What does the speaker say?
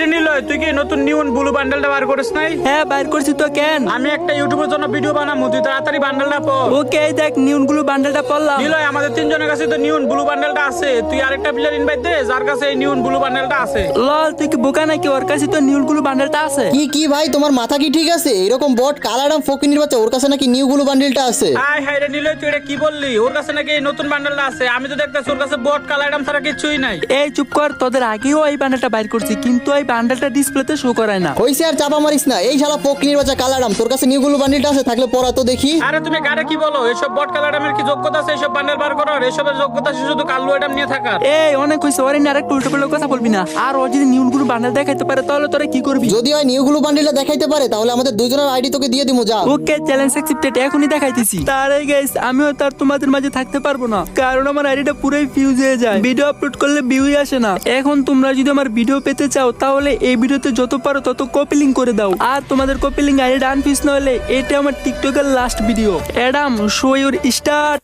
কিরে নিলয়, তুই কি নতুন নিউন ব্লু বান্ডেলটা বার করিস নাই? হ্যাঁ বাইর করছি তো। কেন? আমি একটা ইউটিউবের জন্য ভিডিও বানাবো, তুই তাড়াতাড়ি বান্ডেলটা পড়। ওকে এই দেখ নিউন গুলো বান্ডেলটা পড়লাম। নিলয়, আমাদের তিনজনের কাছে তো নিউন ব্লু বান্ডেলটা আছে, তুই আরেকটা প্লেয়ার ইনভাইট দে যার কাছে এই নিউন ব্লু বান্ডেলটা আছে। লল তুই কি বোকা নাকি? ওর কাছে তো নিউন গুলো বান্ডেলটা আছে। কি ভাই, তোমার মাথা কি ঠিক আছে? এরকম বট কালারাম ফকিনির বাচ্চা, ওর কাছে নাকি নিউ ব্লু বান্ডেলটা আছে? হাই হাই রে নিলয়, তুই এটা কি বললি? ওর কাছে নাকি এই নতুন বান্ডেলটা আছে? আমি তো দেখতেছি ওর কাছে বট কালার আইটেম ছাড়া কিছুই নাই। এই চুপ কর, তোদের আগেও এই বান্ডেলটা বাইর করছি কিন্তু এই বান্ডেলটা ডিসপ্লেতে শো করায় না। হইছে আর চাপা মারিস না। এই শালা ফকিনির বাচ্চা কালারাম, তোর কাছে নিউ ব্লু বান্ডেলটা আছে? থাকলে পড়া তো দেখি। আরে তুমি কারে কি বলো? এসব বট কালার আইটেমের কি যোগ্যতা আছে এসব বান্ডেল বার করার? এসবের যোগ্যতা আছে শুধু কালো আইটেম নিয়ে থাকার। এই অনেক হয়েছে, ওর নিয়ে আরেকটু উল্টো পাল্টা কথা বলবি না। আর ও যদি নিউন গুলো বান্ডেল দেখাইতে পারে তাহলে তোরা কি করবি? যদি হয় নিউ ব্লু বান্ডেলটা দেখাইতে পারে তাহলে আমাদের দুজনের আইডি তোকে দিয়ে দিমু, যা। ওকে চ্যালেঞ্জ অ্যাকসেপ্টেড, এখনই দেখাইতেছি। তার গাইস আমিও তার তোমাদের মাঝে থাকতে পারবো না, কারণ আমার আইডিটা পুরোই ফিউজ হয়ে যায়। ভিডিও আপলোড করলে ভিউই আসে না। এখন তোমরা যদি আমার ভিডিও পেতে চাও তাহলে এই ভিডিওতে যত পারো তত কপি লিংক করে দাও। আর তোমাদের কপি লিংক আইডি আনফিস না হলে এটা আমার টিকটকের last video. Adam show your start.